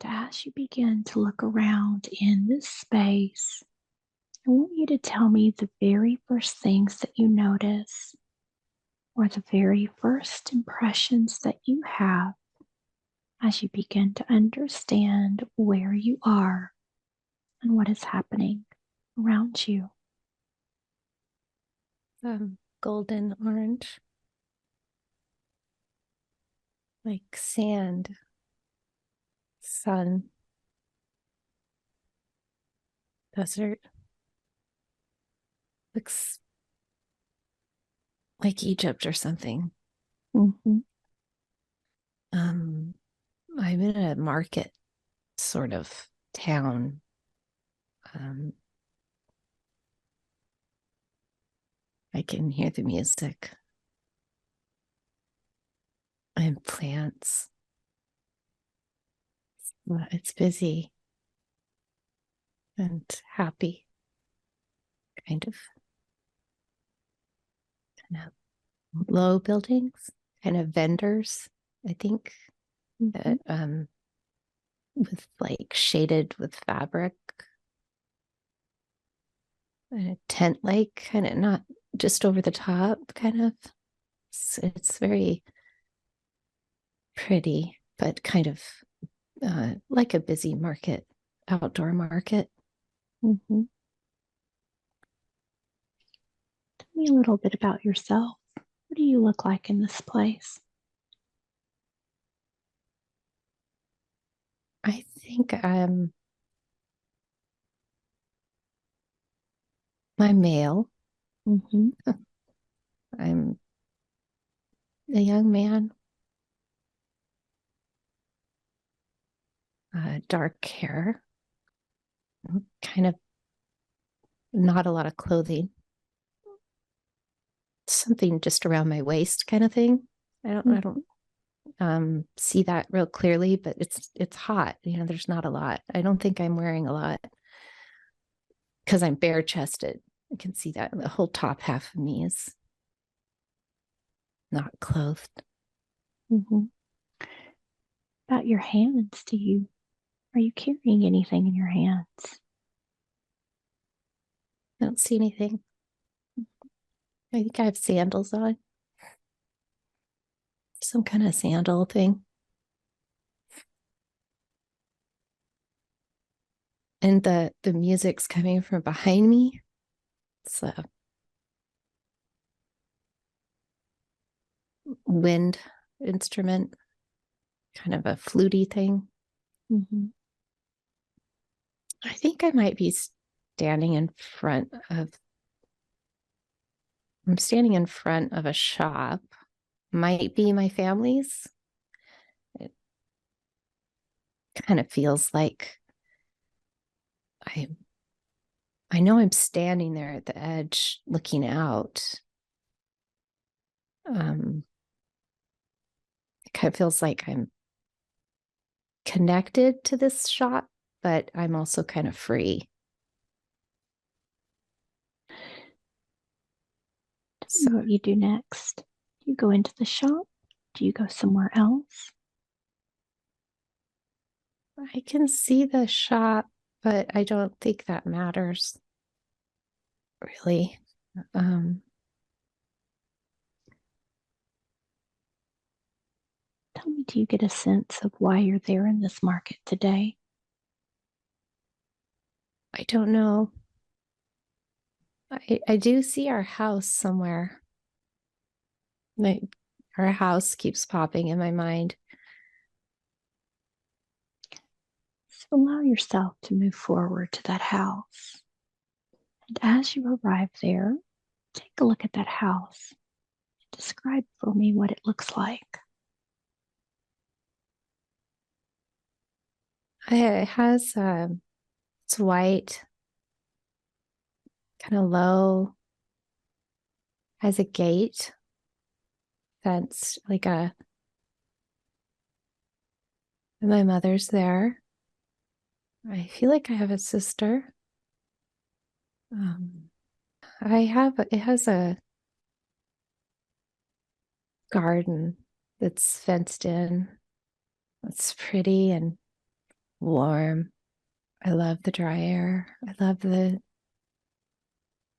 And as you begin to look around in this space, I want you to tell me the very first things that you notice or the very first impressions that you have as you begin to understand where you are and what is happening around you. Golden orange, like sand, sun, desert. Looks like Egypt or something. Mm-hmm. I'm in a market sort of town. I can hear the music and plants. It's busy and happy, kind of low buildings, kind of vendors, I think, that with like shaded with fabric and a tent like kind of not just over the top kind of. It's very pretty, but kind of like a busy market, outdoor market. Mm-hmm. Tell me a little bit about yourself. What do you look like in this place? I think I'm male. Mm-hmm. I'm a young man, dark hair, kind of not a lot of clothing, something just around my waist kind of thing. I don't see that real clearly, but it's hot. There's not a lot. I don't think I'm wearing a lot because I'm bare chested. I can see that the whole top half of me is not clothed. Mm-hmm. About your hands, are you carrying anything in your hands? I don't see anything. I think I have sandals on, some kind of sandal thing. And the music's coming from behind me. It's a wind instrument, kind of a fluty thing. Mm-hmm. I think I might be standing in front of I'm standing in front of a shop. Might be my family's. It kind of feels like I I know I'm standing there at the edge looking out. It kind of feels like I'm connected to this shop, but I'm also kind of free. So what you do next? Do you go into the shop? Do you go somewhere else? I can see the shop, but I don't think that matters really. Tell me, do you get a sense of why you're there in this market today? I don't know. I do see our house somewhere. Like, our house keeps popping in my mind. So allow yourself to move forward to that house. And as you arrive there, take a look at that house. Describe for me what it looks like. It has it's white, kind of low, has a gate fenced, my mother's there. I feel like I have a sister. It has a garden that's fenced in. It's pretty and warm. I love the dry air. I love the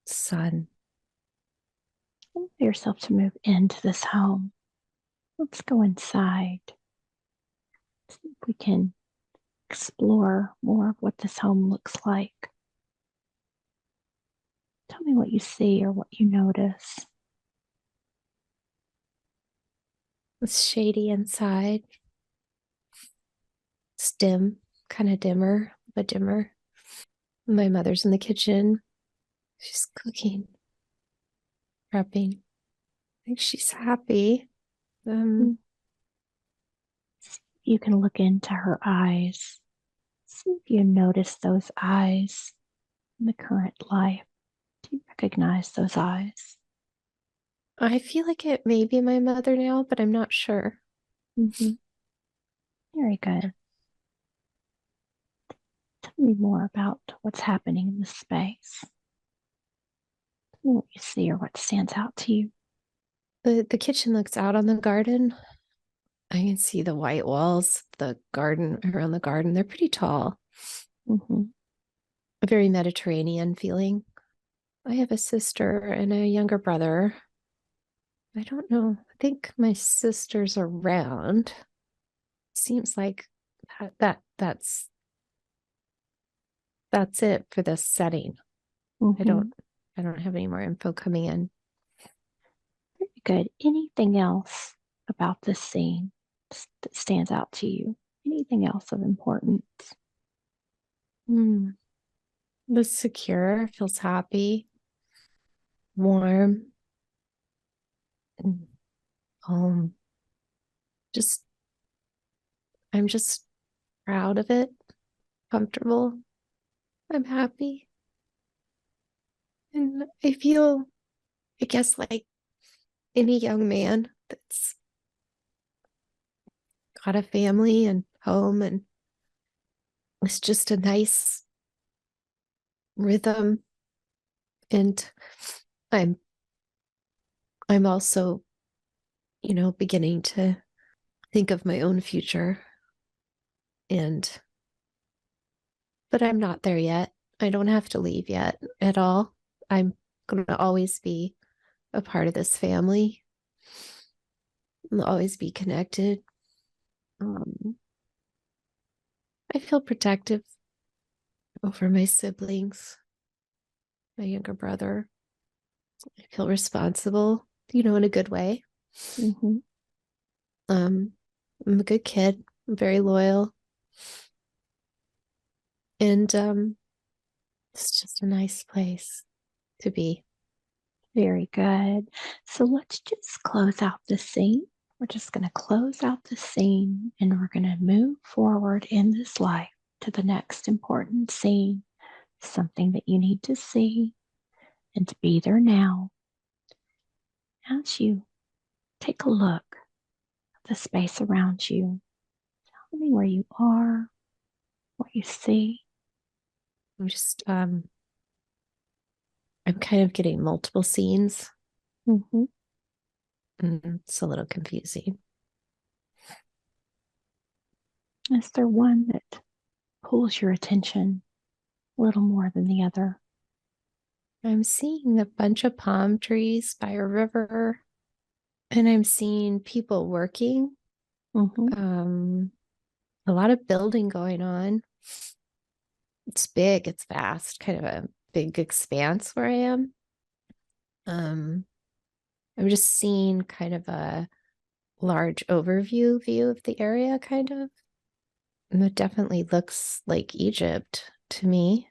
sun. Allow yourself to move into this home. Let's go inside. See if we can explore more of what this home looks like. Tell me what you see or what you notice. It's shady inside. It's dim, kind of dimmer, but dimmer. My mother's in the kitchen. She's cooking, prepping. I think she's happy. Mm. You can look into her eyes. See if you notice those eyes in the current life. Do you recognize those eyes? I feel like it may be my mother now, but I'm not sure. Mm-hmm. Very good. Tell me more about what's happening in this space. Tell me what you see or what stands out to you. The kitchen looks out on the garden. I can see the white walls, the garden around the garden. They're pretty tall. Mm-hmm. A very Mediterranean feeling. I have a sister and a younger brother. I don't know. I think my sister's around. Seems like that's it for this setting. I Mm-hmm. don't have any more info coming in. Very good. Anything else about this scene that stands out to you? Anything else of importance? Hmm. The secure, feels happy, warm, and home. Just I'm just proud of it, comfortable. I'm happy. And I feel, I guess, like any young man that's got a family and home, and it's just a nice rhythm. And I'm I'm also, beginning to think of my own future. And but I'm not there yet. I don't have to leave yet at all. I'm going to always be a part of this family. I'll always be connected. Um, I feel protective over my siblings, my younger brother. I feel responsible, in a good way. Mm-hmm. Um, I'm a good kid. I'm very loyal. And it's just a nice place to be. Very good. So let's just close out the scene. We're just going to close out the scene and we're going to move forward in this life to the next important scene, something that you need to see and to be there now. As you take a look at the space around you, tell me where you are, what you see. I'm kind of getting multiple scenes. Mm-hmm. It's a little confusing. Is there one that pulls your attention a little more than the other? I'm seeing a bunch of palm trees by a river, and I'm seeing people working. Mm-hmm. Um, a lot of building going on. It's big, it's vast, kind of a big expanse where I am. Um, I'm just seeing kind of a large overview view of the area, kind of. And it definitely looks like Egypt to me.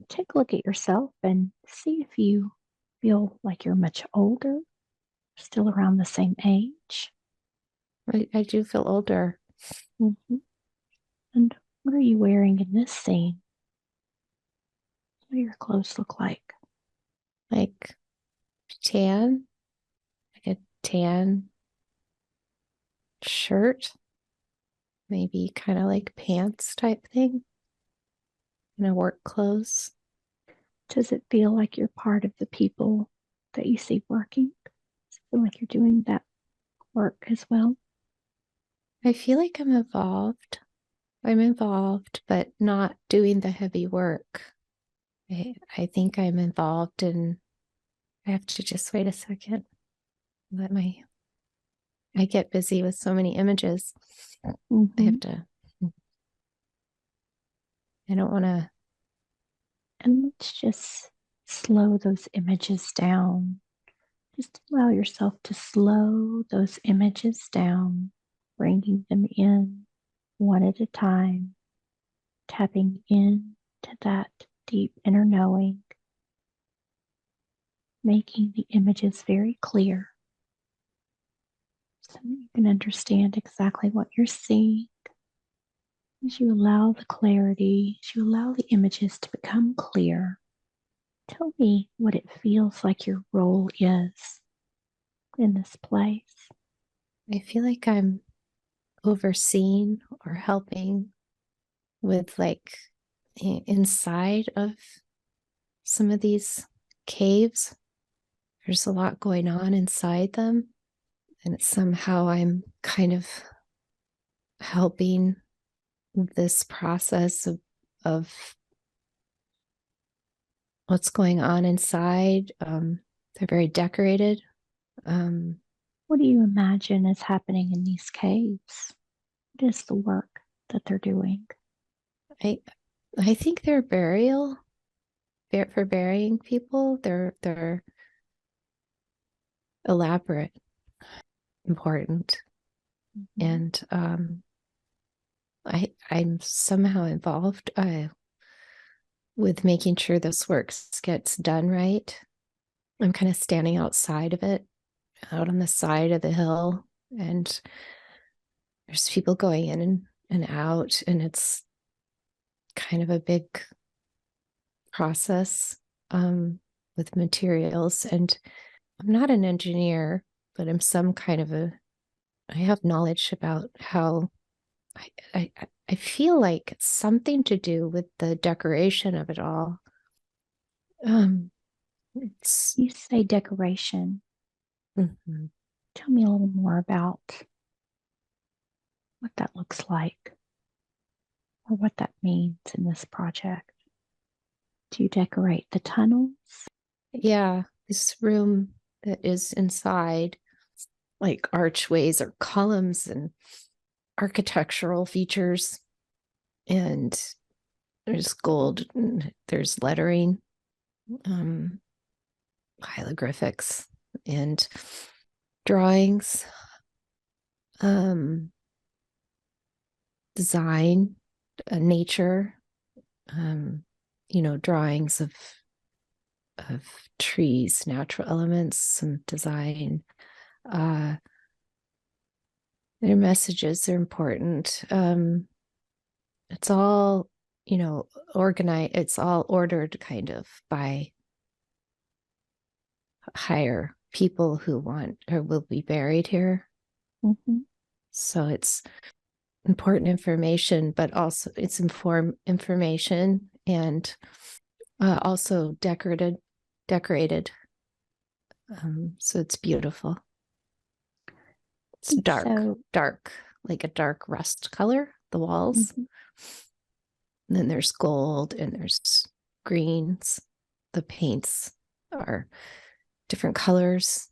Take a look at yourself and see if you feel like you're much older, still around the same age. I do feel older, Mm-hmm. And what are you wearing in this scene? What do your clothes look like? like tan, like a tan shirt, maybe kind of like pants type thing, work clothes. Does it feel like you're part of the people that you see working? Does it feel like you're doing that work as well? I feel like I'm evolved. I'm involved, but not doing the heavy work. I think I'm involved, and I have to just wait a second. I get busy with so many images. I have to, I don't want to. And let's just slow those images down. Just allow yourself to slow those images down, bringing them in one at a time, tapping into that deep inner knowing, making the images very clear so that you can understand exactly what you're seeing. As you allow the clarity, as you allow the images to become clear, tell me what it feels like your role is in this place. I feel like I'm overseeing or helping with like inside of some of these caves. There's a lot going on inside them. And somehow I'm kind of helping this process of what's going on inside. They're very decorated. What do you imagine is happening in these caves? What is the work that they're doing? I think they're for burying people. They're elaborate, important, and I'm somehow involved with making sure this work gets done right. I'm kind of standing outside of it, out on the side of the hill, and there's people going in and out, and it's kind of a big process with materials. And I'm not an engineer, but I'm some kind of I have knowledge about how I feel like it's something to do with the decoration of it all. It's You say decoration. mhm. Tell me a little more about what that looks like or what that means in this project. Do you decorate the tunnels? Yeah, this room that is inside, like archways or columns and architectural features, and there's gold, and there's lettering, um, hieroglyphics, and drawings, um, design, nature, um, drawings of trees, natural elements, some design. Their messages are important. It's all, organized. It's all ordered kind of by higher people who want or will be buried here. Mm-hmm. So it's important information, but also it's information and also decorated. So it's beautiful. It's And dark, like a dark rust color, the walls. Mhm. And then there's gold and there's greens. The paints are different colors.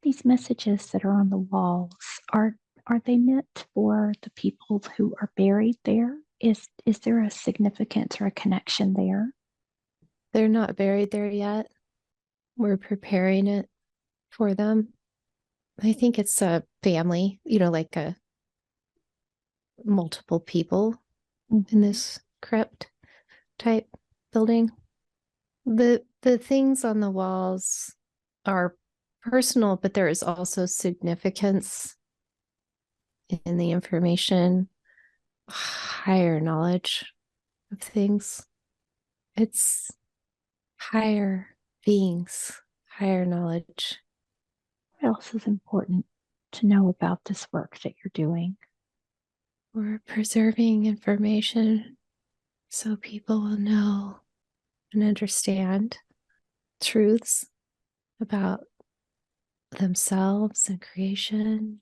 These messages that are on the walls are they meant for the people who are buried there? Is there a significance or a connection there? They're not buried there yet. We're preparing it for them. I think it's a family, like a multiple people in Mm-hmm. this crypt type building. The things on the walls are personal, but there is also significance in the information, higher knowledge of things. It's higher beings, higher knowledge. What else is important to know about this work that you're doing? We're preserving information so people will know and understand truths about themselves and creation.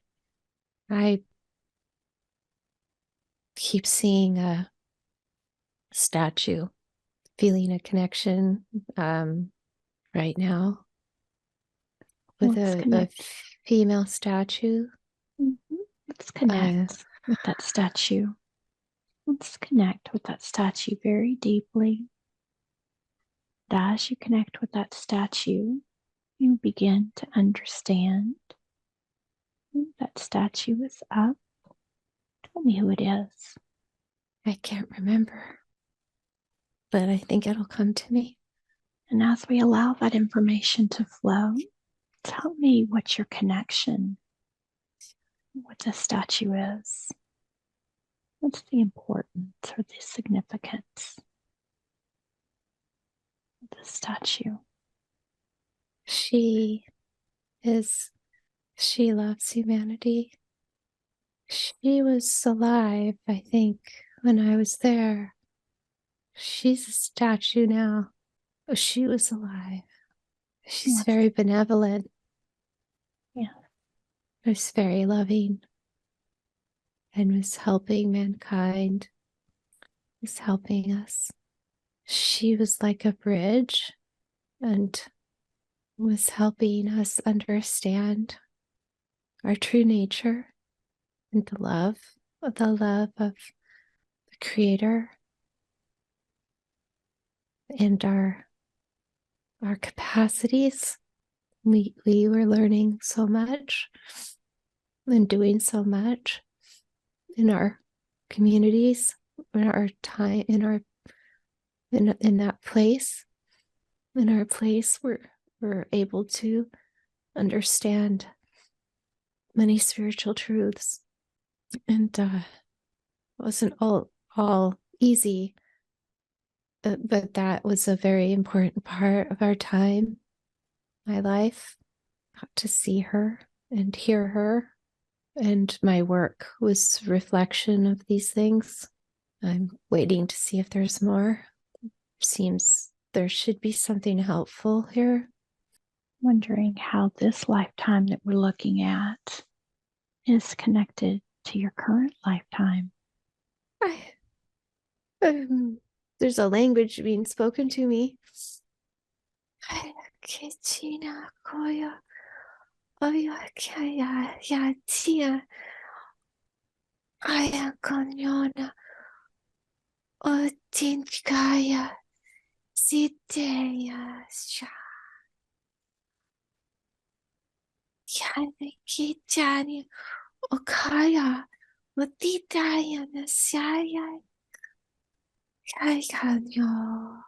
I keep seeing a statue, feeling a connection right now with Let's a connect. female statue. Let's Uh, connect with that statue. Let's connect with that statue very deeply. And as you connect with that statue, you begin to understand that statue is up. Tell me who it is. I can't remember, but I think it'll come to me. And as we allow that information to flow, tell me what your connection with the statue is. What's the importance or the significance of the statue? She is, she loves humanity. She was alive, I think, when I was there. She's a statue now. Oh, she was alive. She's What's, very benevolent. yeah, Was very loving and was helping mankind, was helping us. She was like a bridge and was helping us understand our true nature and the love of the Creator and our capacities. We were learning so much and doing so much in our communities, in our time, in that place. In our place, we're able to understand many spiritual truths, and it wasn't all easy, but that was a very important part of our time, my life. Got to see her and hear her, and my work was a reflection of these things. I'm waiting to see if there's more. Seems there should be something helpful here. wondering how this lifetime that we're looking at is connected to your current lifetime. I, there's a language being spoken to me. Okaya, Matitaya na Saya, Kaikanyo,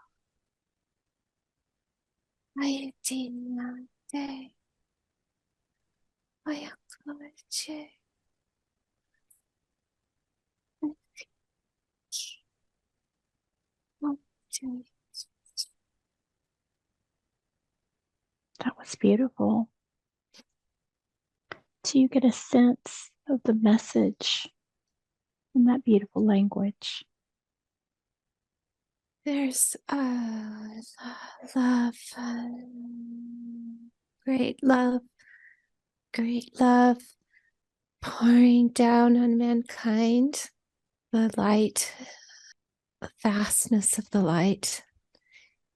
Ayatina, De, Ayakoche, That was beautiful. Do you get a sense of the message in that beautiful language? There's love, great love, great love pouring down on mankind, the light, the vastness of the light.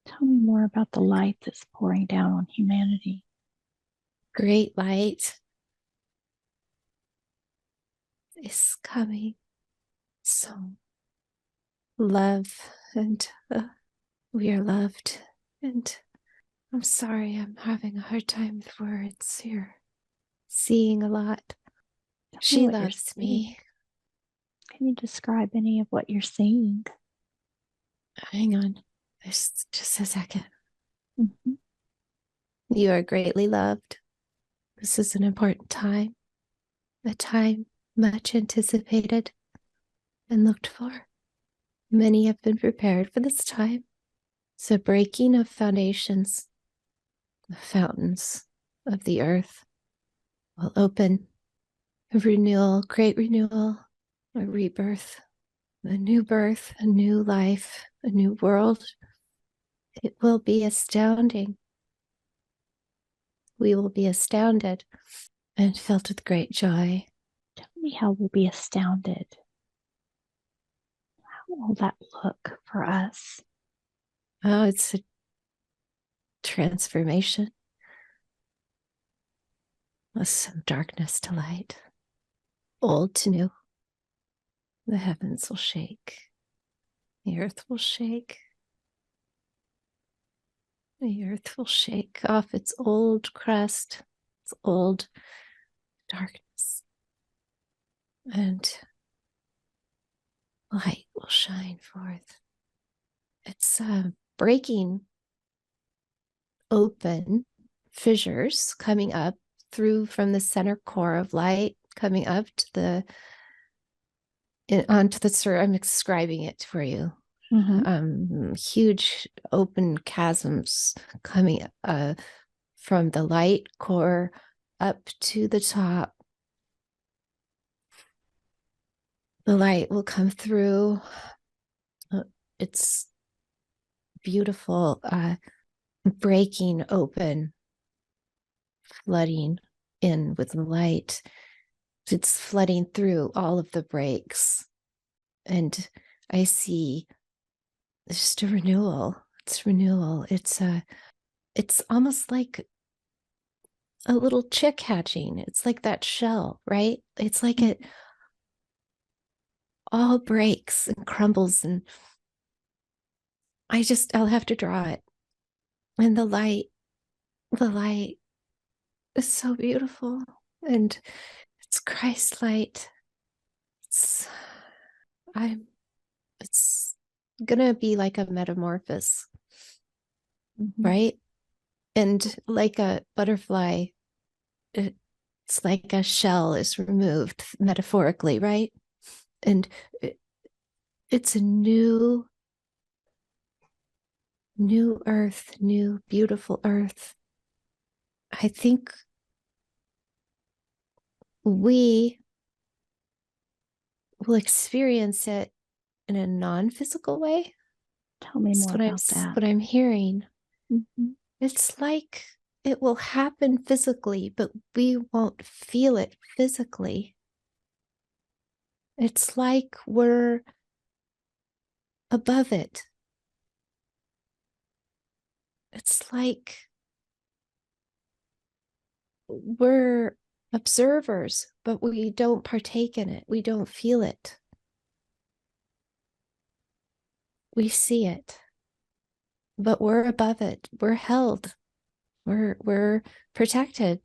Tell me more about the light that's pouring down on humanity. Great light is coming. So love, and we are loved. And I'm sorry, I'm having a hard time with words here. Seeing a lot. Tell me She what you're loves seeing. me. Can you describe any of what you're seeing? Hang on, just a second. Mm-hmm. You are greatly loved. This is an important time, a time much anticipated and looked for. Many have been prepared for this time. It's a breaking of foundations. The fountains of the earth will open. A renewal, great renewal, a rebirth, a new birth, a new life, a new world. It will be astounding. We will be astounded and filled with great joy. Tell me how we'll be astounded. will that look for us? Oh, it's a transformation of some darkness to light, old to new. The heavens will shake, the earth will shake, the earth will shake off its old crust, its old darkness, and light will shine forth. It's breaking open fissures coming up through from the center core of light, coming up to onto the I'm describing it for you. Huge open chasms coming from the light core up to the top. The light will come through. It's beautiful, breaking open, flooding in with the light. It's flooding through all of the breaks. And I see just a renewal. It's renewal. It's almost like a little chick hatching. It's like that shell, right? It's like it all breaks and crumbles, and I'll have to draw it. And the light is so beautiful, and it's Christ light. It's gonna be like a metamorphosis, right? And like a butterfly, it's like a shell is removed metaphorically, right? And it's a new earth, new beautiful earth. I think we will experience it in a non-physical way. Tell me more about that. What I'm hearing. It's like it will happen physically, but we won't feel it physically. It's like we're above it. It's like we're observers, but we don't partake in it. We don't feel it. We see it, but we're above it. We're held. We're protected.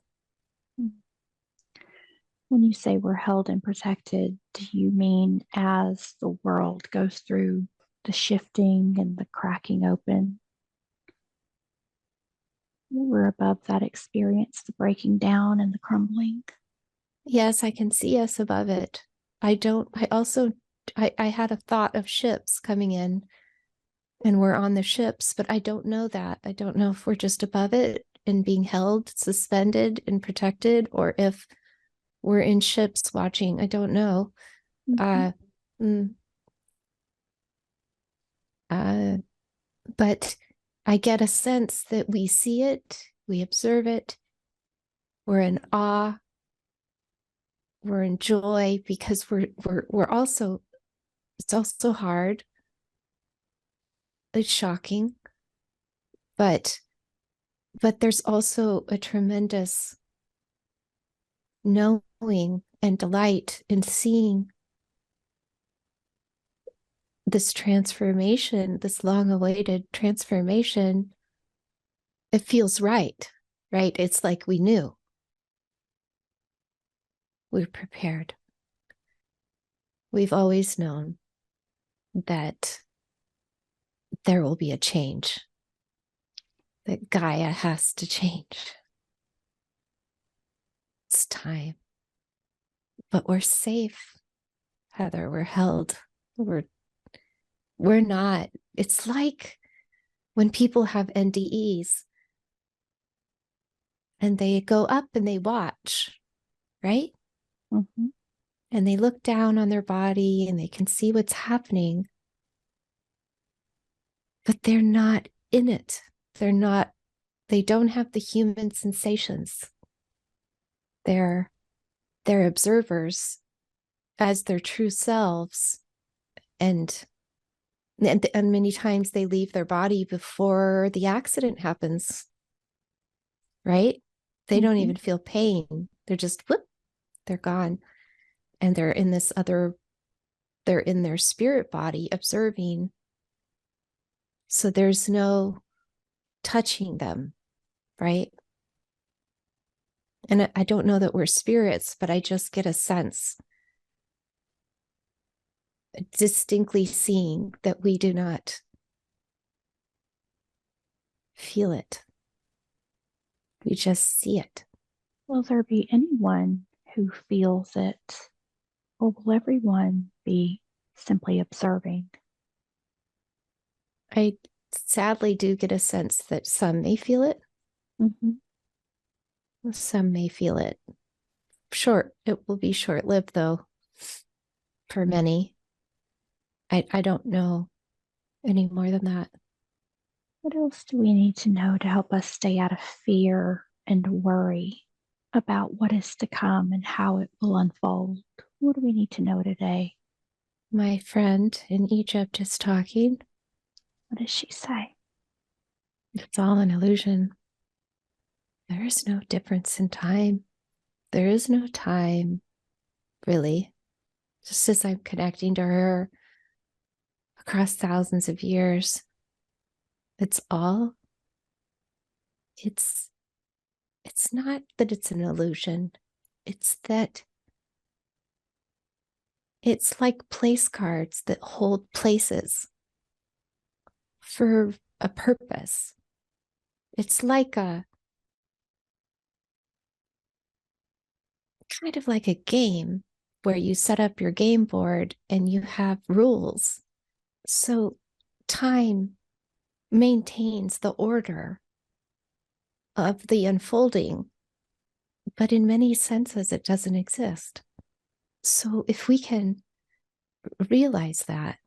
When you say we're held and protected, do you mean as the world goes through the shifting and the cracking open, we're above that experience, the breaking down and the crumbling? Yes, I can see us above it. I had a thought of ships coming in, and we're on the ships, but I don't know that. I don't know if we're just above it and being held, suspended and protected, or if we're in ships watching. I don't know. But I get a sense that we see it, we observe it, we're in awe, we're in joy, because we're also, it's also hard, it's shocking, but there's also a tremendous knowing and delight in seeing this transformation, this long-awaited transformation. It feels right? It's like we knew. We're prepared. We've always known that there will be a change, that Gaia has to change. It's time. But we're safe, Heather. We're held. We're not. It's like when people have NDEs and they go up and they watch, right? And they look down on their body and they can see what's happening, but they're not in it. They don't have the human sensations. They're observers as their true selves, and And many times they leave their body before the accident happens, right? They don't Mm-hmm. even feel pain. They're just, whoop, they're gone. And they're in this other, they're in their spirit body observing. So there's no touching them, right? And I don't know that we're spirits, but I just get a sense, distinctly seeing that we do not feel it. We just see it. Will there be anyone who feels it, or will everyone be simply observing? I sadly do get a sense that some may feel it, Mm-hmm. some may feel it. It will be short lived though, for many. I don't know any more than that. What else do we need to know to help us stay out of fear and worry about what is to come and how it will unfold? What do we need to know today? My friend in Egypt is talking. What does she say? It's all an illusion. There is no difference in time. There is no time, really. Just as I'm connecting to her across thousands of years, it's all, it's it's not that it's an illusion. It's that it's like place cards that hold places for a purpose. It's like a kind of like a game where you set up your game board and you have rules. So time maintains the order of the unfolding, but in many senses, it doesn't exist. So if we can realize that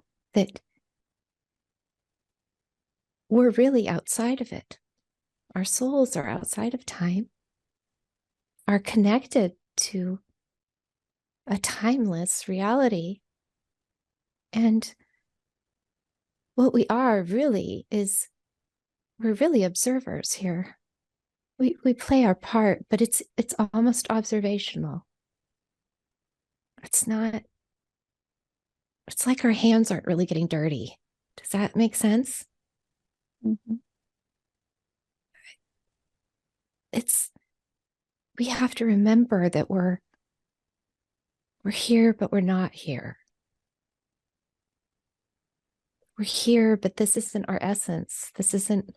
we're really outside of it, our souls are outside of time, are connected to a timeless reality. And what we are really is we're really observers here. We play our part, but it's almost observational. It's not, it's like our hands aren't really getting dirty. Does that make sense? Mm-hmm. It's we have to remember that we're here, but we're not here. We're here, but this isn't our essence. This isn't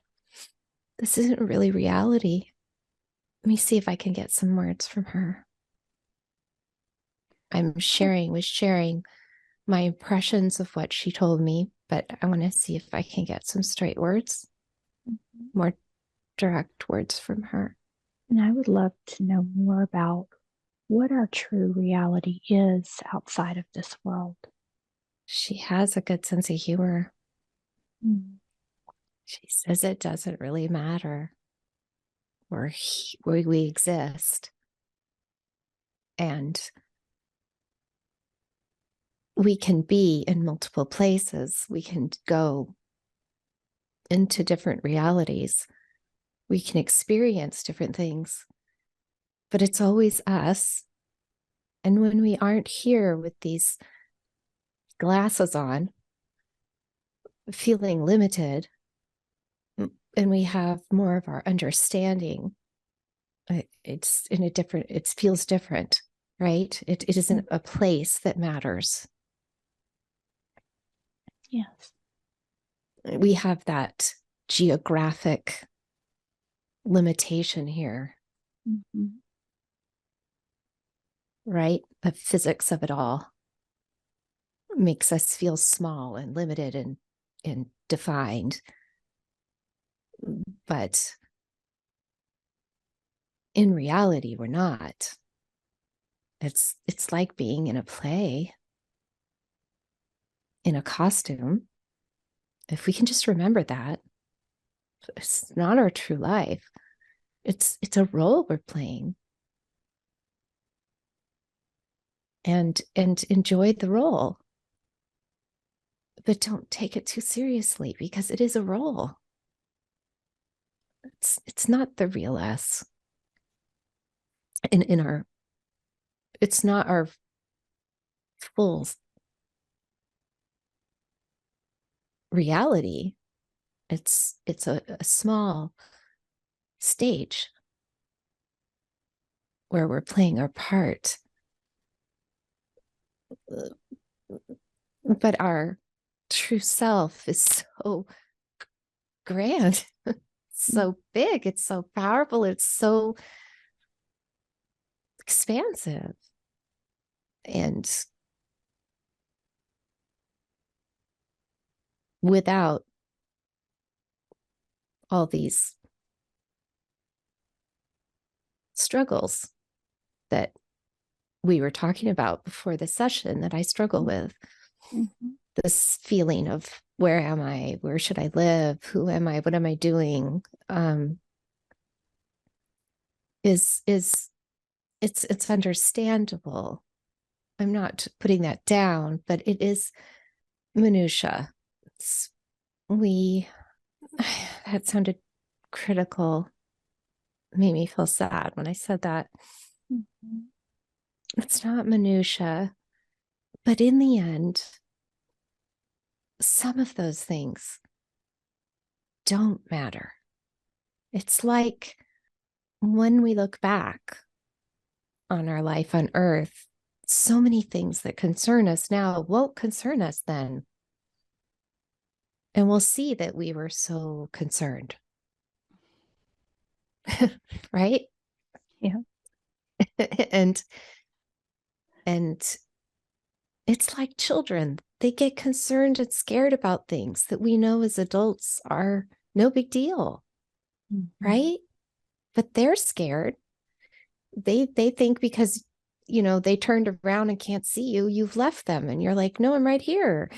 really reality. Let me see if I can get some words from her. Was sharing my impressions of what she told me, but I want to see if I can get some straight words, more direct words from her. And I would love to know more about what our true reality is outside of this world. She has a good sense of humor. Mm. She says it doesn't really matter where we exist. And we can be in multiple places. We can go into different realities. We can experience different things, but it's always us. And when we aren't here with these glasses on, feeling limited, and we have more of our understanding, it's in a different, it feels different, right? It isn't a place that matters. Yes. We have that geographic limitation here, Mm-hmm. right? The physics of it all makes us feel small and limited and defined. But in reality, we're not. It's like being in a play, in a costume. If we can just remember that, it's not our true life. It's a role we're playing. And enjoy the role. but don't take it too seriously because it is a role. It's not the real us. In our, it's not our full reality. It's a small stage where we're playing our part. But our true self is so grand, so big, it's so powerful, it's so expansive. And without all these struggles that we were talking about before the session that I struggle with, this feeling of where am I? Where should I live? Who am I? What am I doing? Is it's understandable. I'm not putting that down, but it is minutia. That sounded critical. It made me feel sad when I said that. It's not minutia, but in the end, some of those things don't matter. It's like when we look back on our life on Earth, so many things that concern us now won't concern us then. And we'll see that we were so concerned. Right? Yeah. and it's like children. They get concerned and scared about things that we know as adults are no big deal. Right? But they're scared. They think because they turned around and can't see you, you've left them, and you're like, no, I'm right here,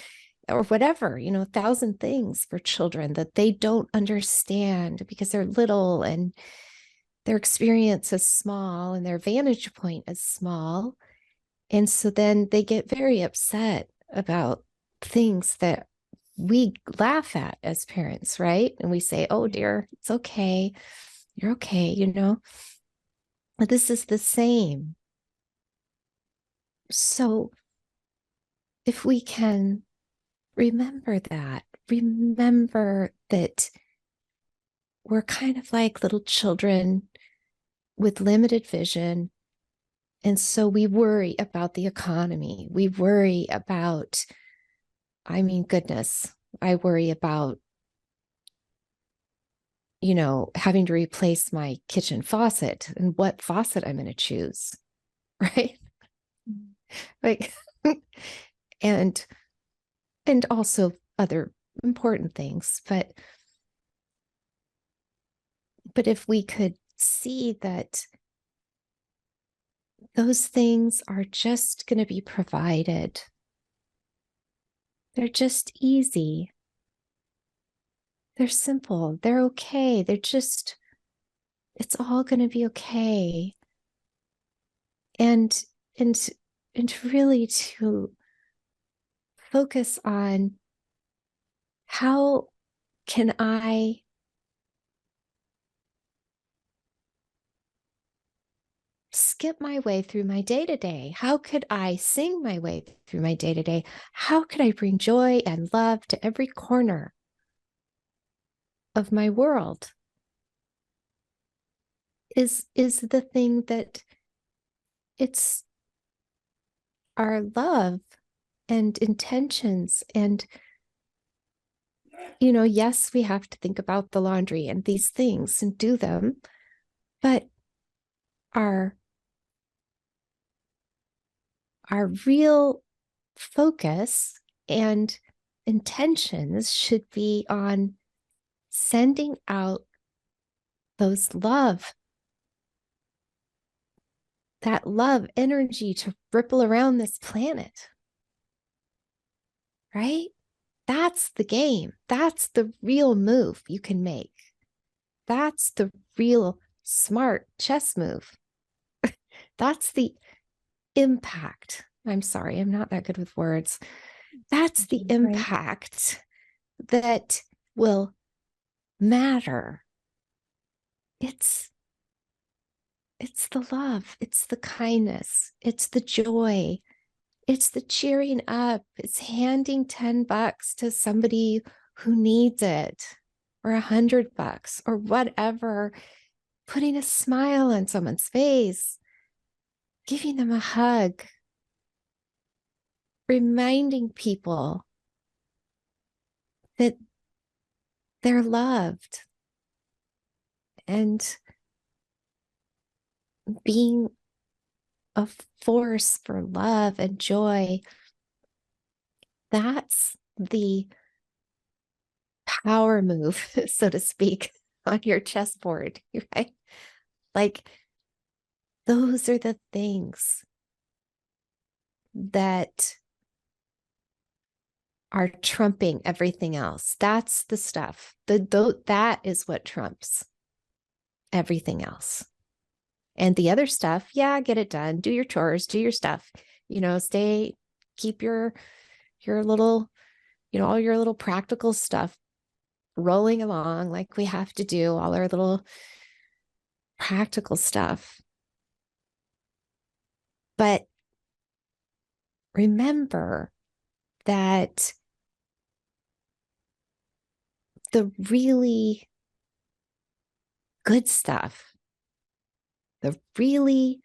or whatever, 1,000 things for children that they don't understand because they're little and their experience is small and their vantage point is small. And so then they get very upset about things that we laugh at as parents, right? And we say, oh dear, it's okay. You're okay, But this is the same. So if we can remember that we're kind of like little children with limited vision. And so we worry about the economy. We worry about, goodness, I worry about, having to replace my kitchen faucet and what faucet I'm going to choose. Right? Like, and also other important things. But if we could see that those things are just going to be provided, they're just easy. They're simple. They're okay. It's all going to be okay. And really to focus on how can I skip my way through my day-to-day? How could I sing my way through my day-to-day? How could I bring joy and love to every corner of my world? Is the thing that it's our love and intentions. And yes, we have to think about the laundry and these things and do them, but our real focus and intentions should be on sending out that love energy to ripple around this planet. Right? That's the game. That's the real move you can make. That's the real smart chess move. That's the impact. I'm sorry, I'm not that good with words. That's the Right. impact that will matter. It's the love, it's the kindness, it's the joy, it's the cheering up, it's handing $10 to somebody who needs it, or $100 or whatever, putting a smile on someone's face, giving them a hug, reminding people that they're loved, and being a force for love and joy. That's the power move, so to speak, on your chessboard, right? Like, those are the things that are trumping everything else. That's the stuff. That is what trumps everything else. And the other stuff, yeah, get it done. Do your chores, do your stuff. Keep your little, all your little practical stuff rolling along like we have to do, all our little practical stuff. But remember that the really good stuff, the really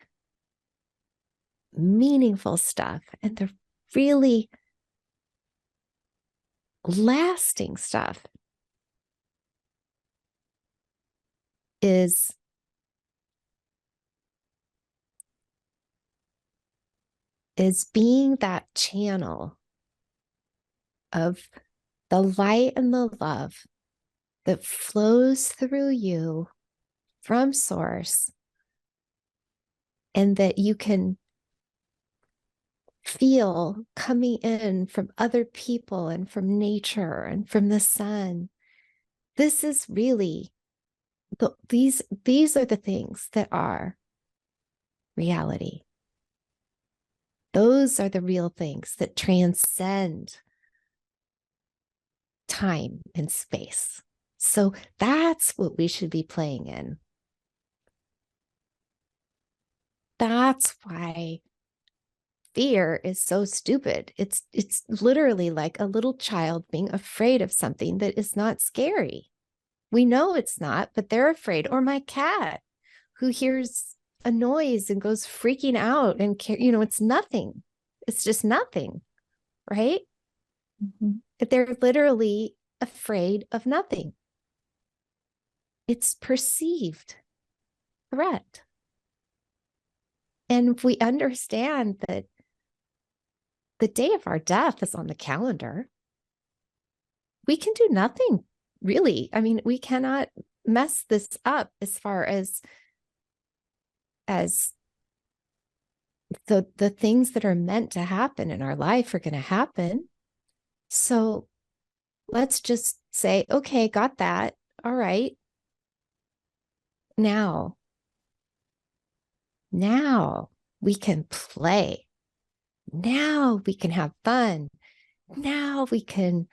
meaningful stuff, and the really lasting stuff is being that channel of the light and the love that flows through you from source, and that you can feel coming in from other people and from nature and from the sun. This is really these are the things that are reality. Those are the real things that transcend time and space. So that's what we should be playing in. That's why fear is so stupid. It's literally like a little child being afraid of something that is not scary. We know it's not, but they're afraid. Or my cat, who hears a noise and goes freaking out, and it's nothing. It's just nothing, right? Mm-hmm. They're literally afraid of nothing. It's perceived threat. And if we understand that the day of our death is on the calendar, we can do nothing, really. I mean, we cannot mess this up as far as the things that are meant to happen in our life are going to happen. So let's just say, okay, got that. All right. Now we can play. Now we can have fun. Now we can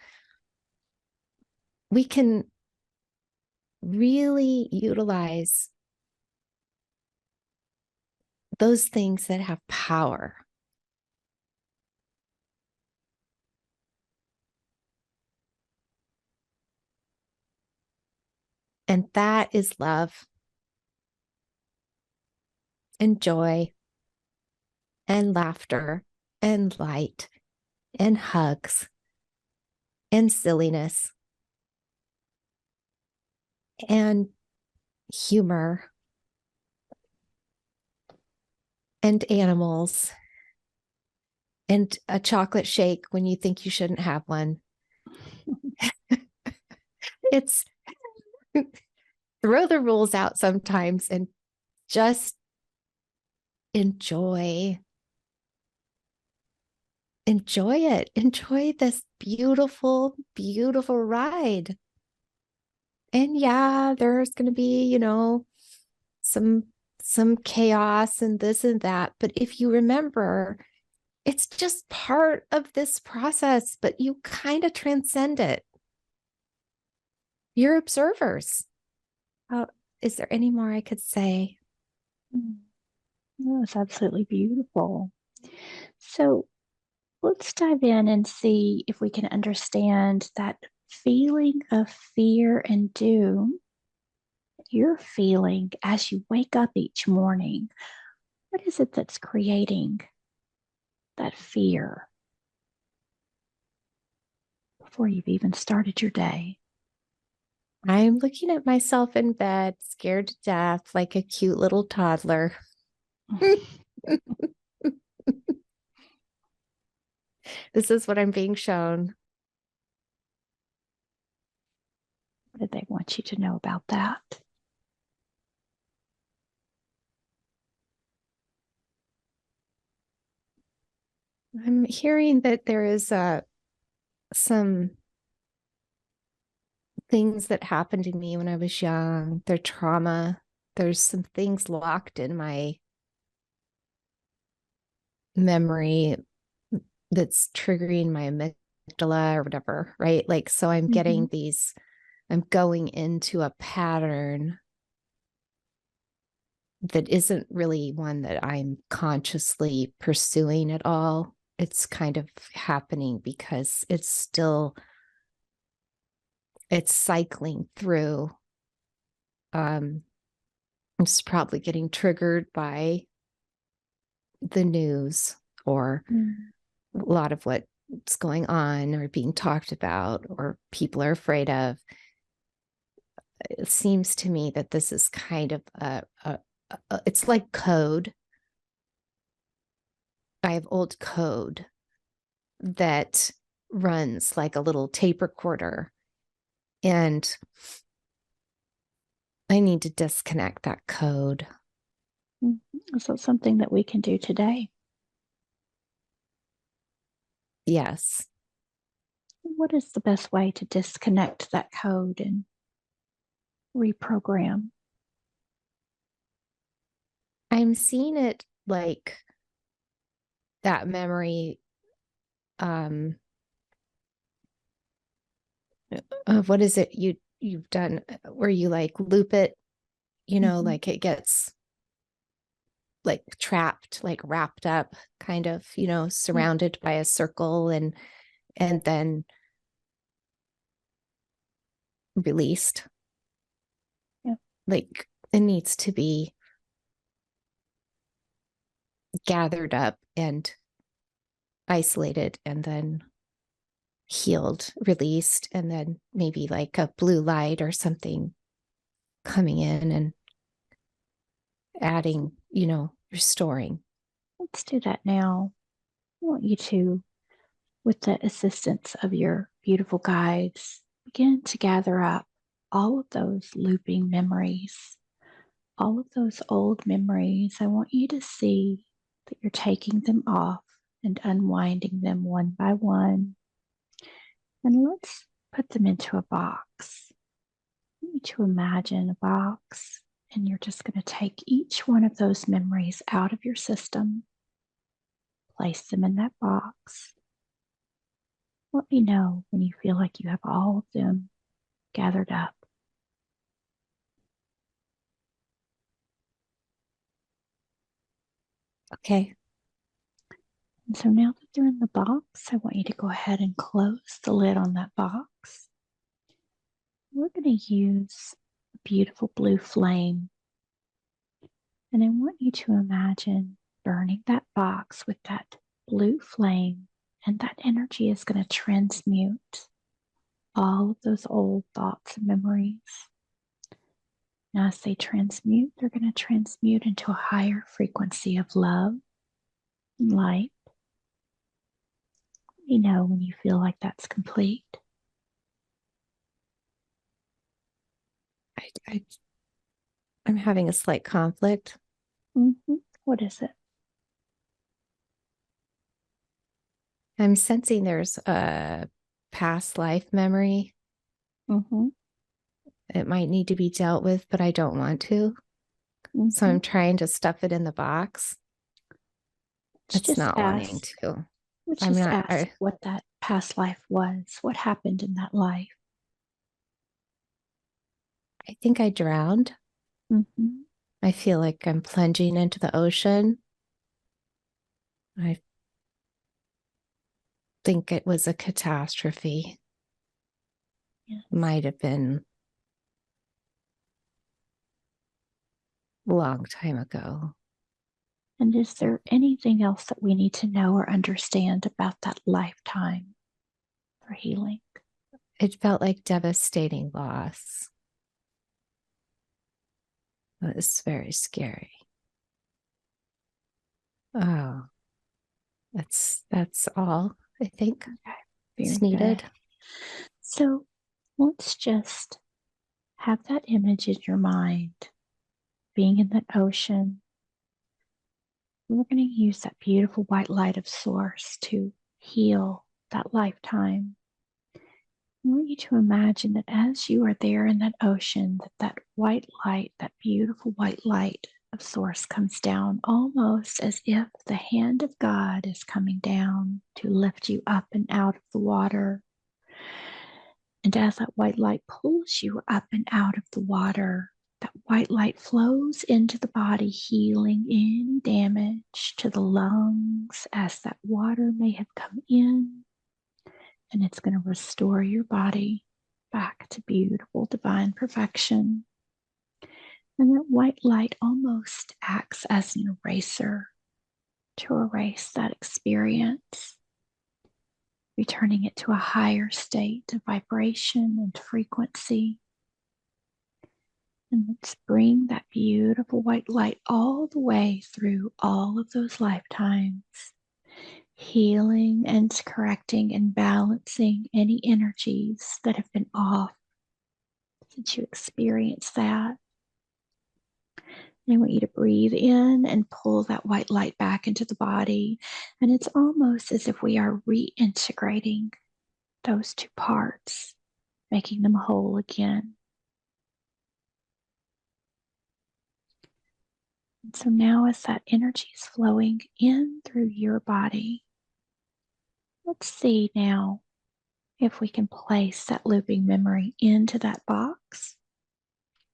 really utilize those things that have power. And that is love and joy and laughter and light and hugs and silliness and humor and animals and a chocolate shake when you think you shouldn't have one. It's throw the rules out sometimes and just enjoy it. Enjoy this beautiful, beautiful ride. And yeah, there's going to be, some chaos and this and that. But if you remember, it's just part of this process, but you kind of transcend it. You're observers. Oh, is there any more I could say? That was absolutely beautiful. So let's dive in and see if we can understand that feeling of fear and doom that you're feeling as you wake up each morning. What is it that's creating that fear before you've even started your day? I'm looking at myself in bed, scared to death, like a cute little toddler. This is what I'm being shown. What did they want you to know about that? I'm hearing that there is some things that happened to me when I was young. They're trauma. There's some things locked in my memory that's triggering my amygdala or whatever, right? Like, so I'm getting these, I'm going into a pattern that isn't really one that I'm consciously pursuing at all. It's kind of happening because it's still, it's cycling through. It's probably getting triggered by the news or a lot of what's going on or being talked about or people are afraid of. It seems to me that this is kind of it's like code. I have old code that runs like a little tape recorder, and I need to disconnect that code. So something that we can do today. Yes. What is the best way to disconnect that code and reprogram? I'm seeing it like that memory of what is it you've done where you like loop it, like it gets like trapped, like wrapped up, kind of, surrounded by a circle and then released. Yeah. Like it needs to be gathered up and isolated and then healed, released, and then maybe like a blue light or something coming in and adding, restoring. Let's do that now. I want you to, with the assistance of your beautiful guides, begin to gather up all of those looping memories, all of those old memories. I want you to see that you're taking them off and unwinding them one by one. And let's put them into a box. I want you to imagine a box, and you're just going to take each one of those memories out of your system, place them in that box. Let me know when you feel like you have all of them gathered up. Okay. And so now that they're in the box, I want you to go ahead and close the lid on that box. We're going to use a beautiful blue flame. And I want you to imagine burning that box with that blue flame, and that energy is going to transmute all of those old thoughts and memories. Now, as they transmute, they're going to transmute into a higher frequency of love and light. Let me know when you feel like that's complete. I'm having a slight conflict. What is it? I'm sensing there's a past life memory. It might need to be dealt with, but I don't want to. So I'm trying to stuff it in the box. Let's It's just not wanting ask. to. Let's I'm just not, ask what that past life was. What happened in that life? I think I drowned. Hmm. I feel like I'm plunging into the ocean. I think it was a catastrophe. Yes. Might have been a long time ago. And is there anything else that we need to know or understand about that lifetime for healing? It felt like devastating loss. It was very scary. Oh, that's all I think Okay, is very good. needed. So let's just have that image in your mind, being in that ocean. We're going to use that beautiful white light of source to heal that lifetime. I want you to imagine that as you are there in that ocean, that white light, that beautiful white light of source comes down almost as if the hand of God is coming down to lift you up and out of the water. And as that white light pulls you up and out of the water, that white light flows into the body, healing any damage to the lungs as that water may have come in. And it's going to restore your body back to beautiful divine perfection. And that white light almost acts as an eraser to erase that experience, returning it to a higher state of vibration and frequency. And let's bring that beautiful white light all the way through all of those lifetimes, healing and correcting and balancing any energies that have been off since you experienced that. And I want you to breathe in and pull that white light back into the body. And it's almost as if we are reintegrating those two parts, making them whole again. And so now, as that energy is flowing in through your body, let's see now if we can place that looping memory into that box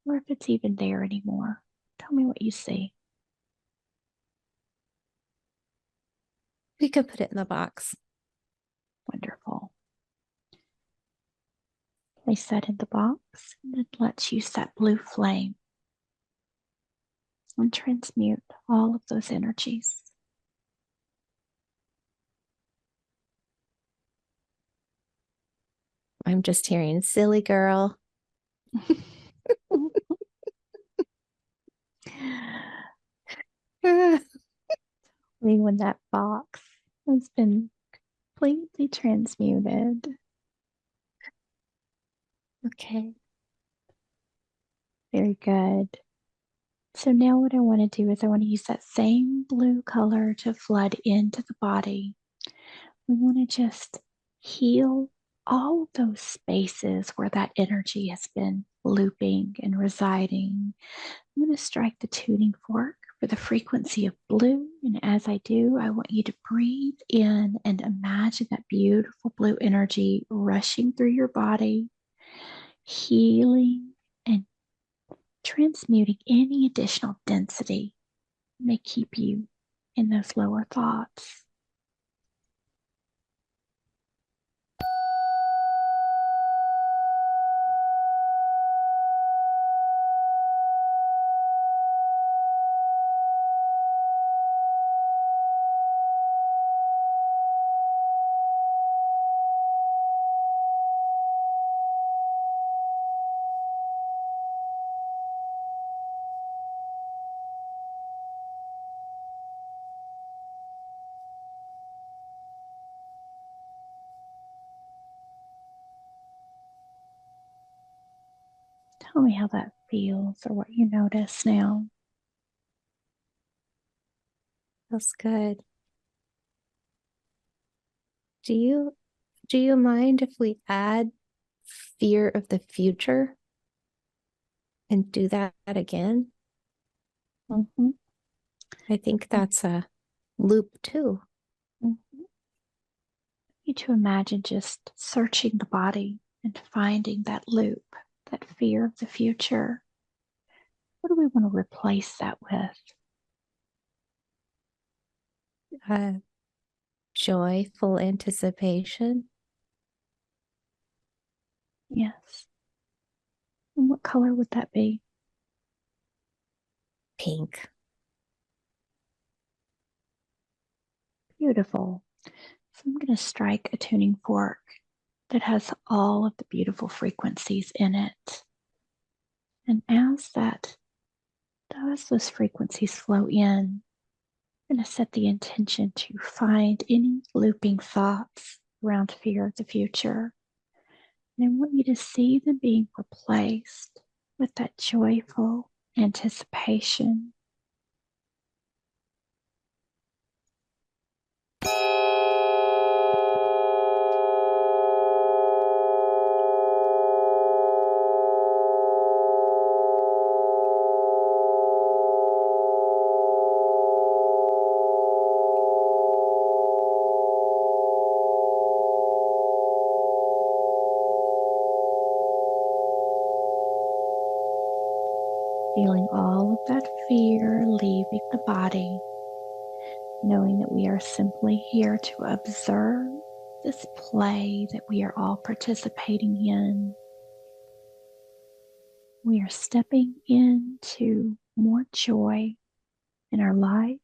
or if it's even there anymore. Tell me what you see. We could put it in the box. Wonderful. Place that in the box, and then let's use that blue flame and transmute all of those energies. I'm just hearing silly girl. When that box has been completely transmuted. Okay. Very good. So now what I want to do is I want to use that same blue color to flood into the body. We want to just heal all of those spaces where that energy has been looping and residing. I'm going to strike the tuning fork for the frequency of blue. And as I do, I want you to breathe in and imagine that beautiful blue energy rushing through your body, healing and transmuting any additional density that may keep you in those lower thoughts. Tell me how that feels or what you notice now. Feels good. Do you mind if we add fear of the future and do that again? Mm-hmm. I think that's a loop too. Mhm. You to imagine just searching the body and finding that loop, that fear of the future. What do we want to replace that with? Uh, Joyful anticipation. Yes. And what color would that be? Pink. Beautiful. So I'm going to strike a tuning fork that has all of the beautiful frequencies in it. And as those frequencies flow in, I'm going to set the intention to find any looping thoughts around fear of the future. And I want you to see them being replaced with that joyful anticipation. Feeling all of that fear leaving the body, knowing that we are simply here to observe this play that we are all participating in. We are stepping into more joy in our life,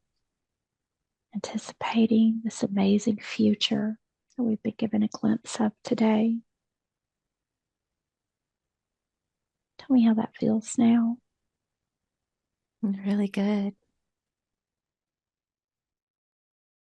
anticipating this amazing future that we've been given a glimpse of today. Tell me how that feels now. Really good.